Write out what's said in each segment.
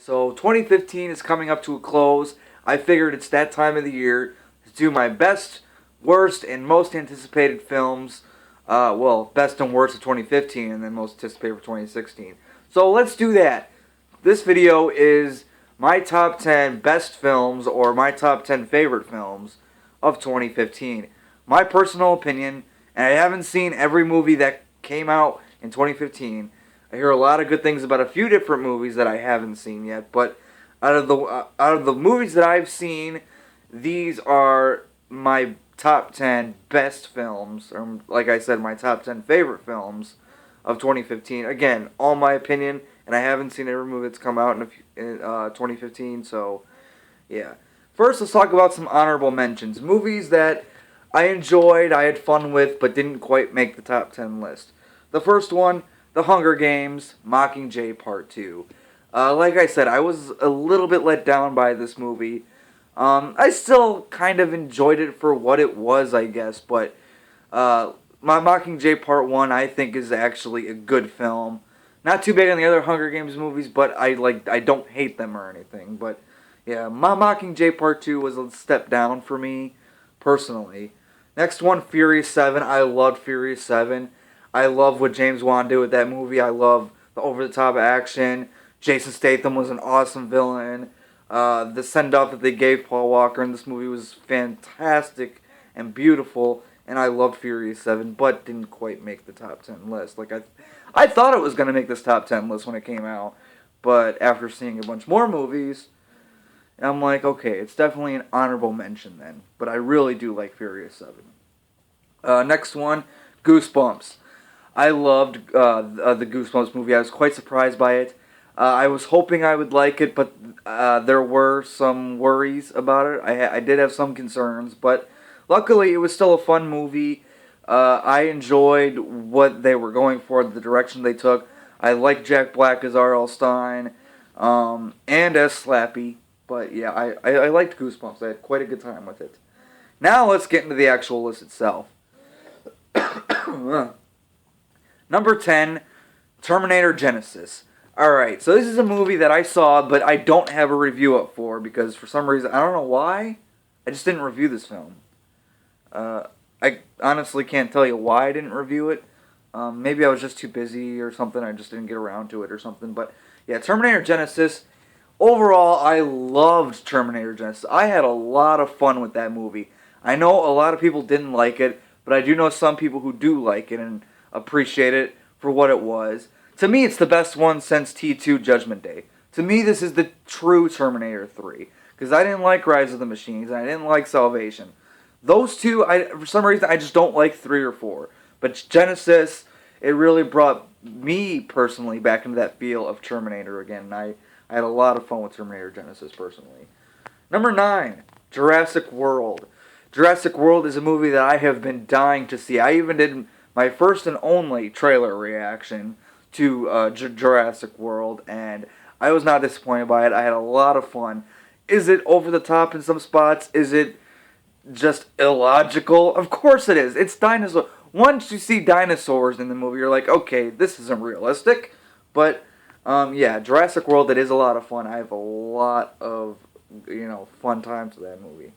So 2015 is coming up to a close. I figured it's that time of the year to do my best, worst, and most anticipated films. Best and worst of 2015, and then most anticipated for 2016. So let's do that. This video is my top 10 best films or my top 10 favorite films of 2015. My personal opinion, and I haven't seen every movie that came out in 2015. I hear a lot of good things about a few different movies that I haven't seen yet, but out of the movies that I've seen, these are my top 10 best films, or like I said, my top 10 favorite films of 2015. Again, all my opinion, and I haven't seen every movie that's come out in 2015, so yeah. First, let's talk about some honorable mentions. Movies that I enjoyed, I had fun with, but didn't quite make the top 10 list. The first one, The Hunger Games, Mockingjay Part 2. Like I said, I was a little bit let down by this movie. I still kind of enjoyed it for what it was, I guess, but my Mockingjay Part 1 I think is actually a good film. Not too big on the other Hunger Games movies, but I don't hate them or anything. But yeah, my Mockingjay Part 2 was a step down for me, personally. Next one, Furious 7. I loved Furious 7. I love what James Wan did with that movie. I love the over-the-top action. Jason Statham was an awesome villain. The send-off that they gave Paul Walker in this movie was fantastic and beautiful. And I loved Furious 7, but didn't quite make the top 10 list. I thought it was going to make this top 10 list when it came out. But after seeing a bunch more movies, I'm like, okay, it's definitely an honorable mention then. But I really do like Furious 7. Next one, Goosebumps. I loved the Goosebumps movie. I was quite surprised by it. I was hoping I would like it, but there were some worries about it. I did have some concerns, but luckily it was still a fun movie. I enjoyed what they were going for, the direction they took. I liked Jack Black as R.L. Stine, and as Slappy. But yeah, I liked Goosebumps. I had quite a good time with it. Now let's get into the actual list itself. Number 10, Terminator Genisys. Alright, so this is a movie that I saw, but I don't have a review up for, because for some reason, I don't know why, I just didn't review this film. I honestly can't tell you why I didn't review it. Maybe I was just too busy or something, I just didn't get around to it or something, but yeah, Terminator Genisys. Overall, I loved Terminator Genisys. I had a lot of fun with that movie. I know a lot of people didn't like it, but I do know some people who do like it and appreciate it for what it was. To me, it's the best one since T2 Judgment Day. To me, this is the true Terminator 3. Because I didn't like Rise of the Machines, and I didn't like Salvation. Those two, for some reason, I just don't like 3 or 4. But Genisys, it really brought me, personally, back into that feel of Terminator again. And I had a lot of fun with Terminator Genisys, personally. Number 9, Jurassic World. Jurassic World is a movie that I have been dying to see. I even did my first and only trailer reaction to Jurassic World, and I was not disappointed by it. I had a lot of fun. Is it over the top in some spots? Is it just illogical? Of course it is. It's dinosaurs. Once you see dinosaurs in the movie, you're like, okay, this isn't realistic. But yeah, Jurassic World, it is a lot of fun. I have a lot of fun times with that movie.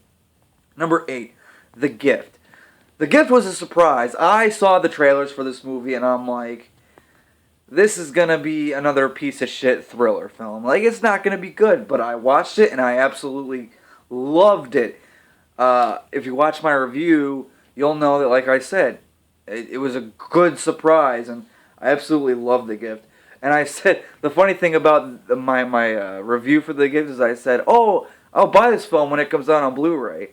Number 8, The Gift. The Gift was a surprise. I saw the trailers for this movie and I'm like, this is gonna be another piece of shit thriller film. Like, it's not gonna be good, but I watched it and I absolutely loved it. If you watch my review, you'll know that, like I said, it was a good surprise and I absolutely loved The Gift. And I said, the funny thing about my review for The Gift is I said, oh, I'll buy this film when it comes out on Blu-ray.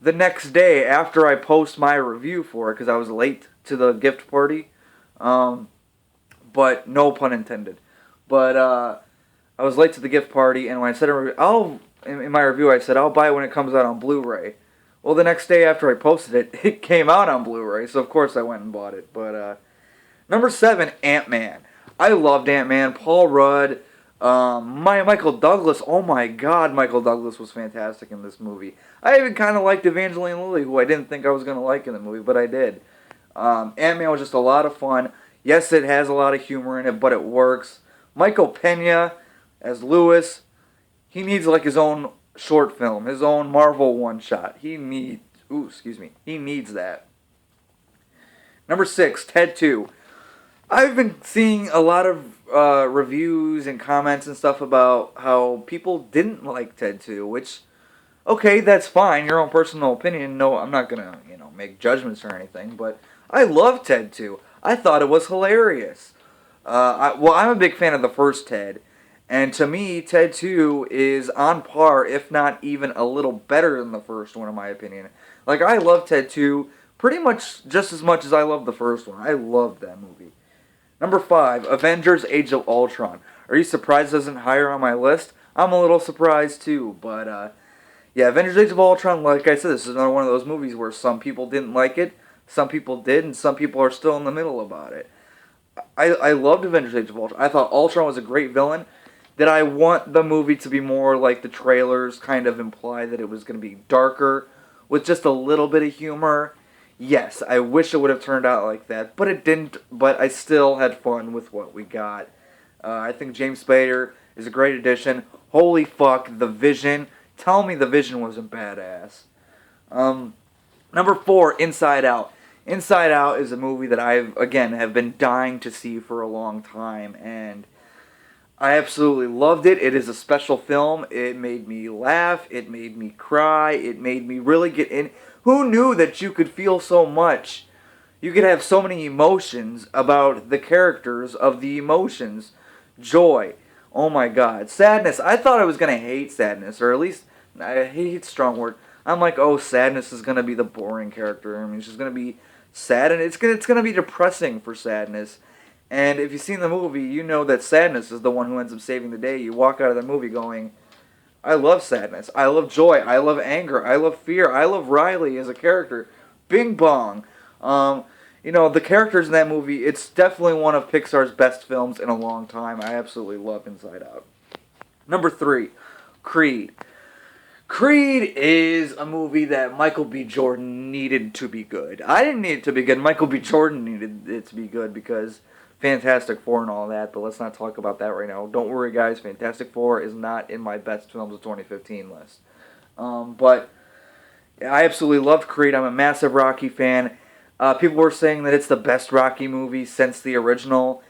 The next day, after I post my review for it, because I was late to the gift party, but no pun intended. But I was late to the gift party, and when I said in my review, I said I'll buy it when it comes out on Blu-ray. Well, the next day after I posted it, it came out on Blu-ray, so of course I went and bought it. But number 7, Ant-Man. I loved Ant-Man. Paul Rudd. Michael Douglas, oh my god, Michael Douglas was fantastic in this movie. I even kind of liked Evangeline Lilly, who I didn't think I was going to like in the movie, but I did. Ant-Man was just a lot of fun. Yes, it has a lot of humor in it, but it works. Michael Pena as Lewis. He needs like his own short film, his own Marvel one shot. He needs that. Number 6, Ted 2. I've been seeing a lot of reviews and comments and stuff about how people didn't like Ted 2, which, okay, that's fine, your own personal opinion. No, I'm not gonna, make judgments or anything, but I love Ted 2. I thought it was hilarious. I'm a big fan of the first Ted, and to me, Ted 2 is on par, if not even a little better than the first one, in my opinion. Like, I love Ted 2 pretty much just as much as I love the first one. I loved that movie. Number 5, Avengers Age of Ultron. Are you surprised it isn't higher on my list? I'm a little surprised too, but yeah, Avengers Age of Ultron, like I said, this is another one of those movies where some people didn't like it, some people did, and some people are still in the middle about it. I loved Avengers Age of Ultron. I thought Ultron was a great villain. Did I want the movie to be more like the trailers kind of imply that it was going to be darker with just a little bit of humor? Yes, I wish it would have turned out like that, but it didn't, but I still had fun with what we got. I think James Spader is a great addition. Holy fuck, The Vision. Tell me The Vision wasn't badass. Number 4, Inside Out. Inside Out is a movie that have been dying to see for a long time, and I absolutely loved it. It is a special film. It made me laugh. It made me cry. It made me really get in. Who knew that you could feel so much? You could have so many emotions about the characters of the emotions. Joy. Oh my god. Sadness. I thought I was going to hate sadness, or at least, I hate strong word. I'm like, oh, sadness is going to be the boring character. I mean, it's just going to be sad, and it's going to be depressing for sadness. And if you've seen the movie, you know that sadness is the one who ends up saving the day. You walk out of the movie going, I love sadness. I love joy. I love anger. I love fear. I love Riley as a character. Bing bong. The characters in that movie, it's definitely one of Pixar's best films in a long time. I absolutely love Inside Out. Number 3, Creed. Creed is a movie that Michael B. Jordan needed to be good. I didn't need it to be good. Michael B. Jordan needed it to be good because Fantastic Four and all that, but let's not talk about that right now. Don't worry, guys. Fantastic Four is not in my best films of 2015 list. But I absolutely loved Creed. I'm a massive Rocky fan. People were saying that it's the best Rocky movie since the original.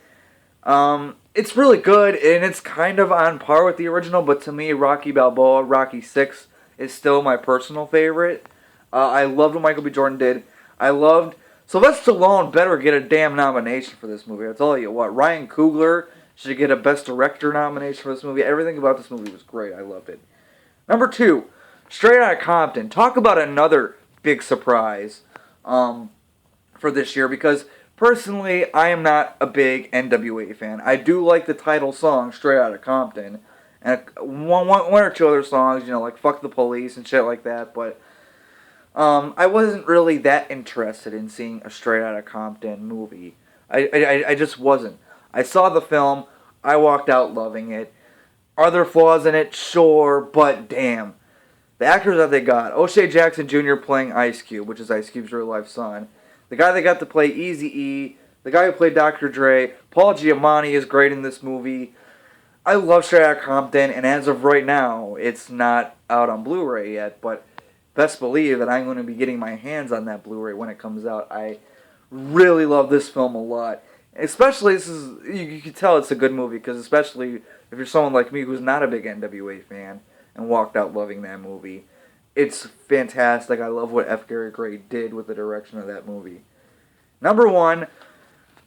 It's really good, and it's kind of on par with the original, but to me, Rocky Balboa, Rocky 6, is still my personal favorite. I loved what Michael B. Jordan did. I loved... Sylvester Stallone better get a damn nomination for this movie. I'll tell you what, Ryan Coogler should get a Best Director nomination for this movie. Everything about this movie was great. I loved it. Number 2, Straight Outta Compton. Talk about another big surprise for this year, because personally, I am not a big NWA fan. I do like the title song, Straight Outta Compton, and one or two other songs, like Fuck the Police and shit like that, but I wasn't really that interested in seeing a Straight Outta Compton movie. I just wasn't. I saw the film. I walked out loving it. Are there flaws in it? Sure, but damn. The actors that they got. O'Shea Jackson Jr. playing Ice Cube, which is Ice Cube's real life son. The guy they got to play Eazy-E. The guy who played Dr. Dre. Paul Giamatti is great in this movie. I love Straight Outta Compton, and as of right now, it's not out on Blu-ray yet, but best believe that I'm going to be getting my hands on that Blu-ray when it comes out. I really love this film a lot. Especially, you can tell it's a good movie, because especially if you're someone like me who's not a big NWA fan and walked out loving that movie. It's fantastic. I love what F. Gary Gray did with the direction of that movie. Number 1,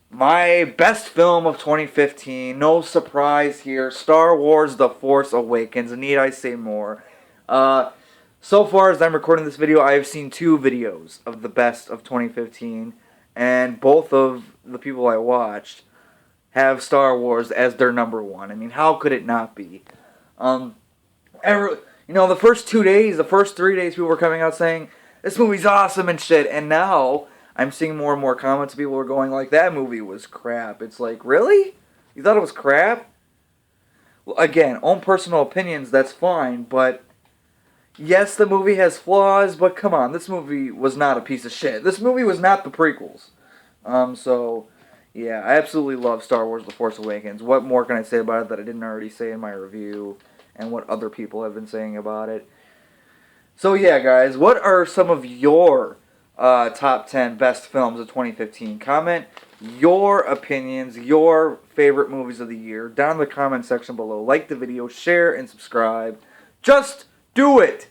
my best film of 2015. No surprise here. Star Wars The Force Awakens. Need I say more? So far as I'm recording this video, I have seen 2 videos of the best of 2015, and both of the people I watched have Star Wars as their number 1. I mean, how could it not be? The first 2 days, the first 3 days, people were coming out saying, this movie's awesome and shit, and now I'm seeing more and more comments. People are going like, that movie was crap. It's like, really? You thought it was crap? Well, again, own personal opinions, that's fine, but yes, the movie has flaws, but come on, this movie was not a piece of shit. This movie was not the prequels. Yeah, I absolutely love Star Wars The Force Awakens. What more can I say about it that I didn't already say in my review and what other people have been saying about it? So yeah, guys, what are some of your top 10 best films of 2015? Comment your opinions, your favorite movies of the year down in the comment section below. Like the video, share, and subscribe. Just do it!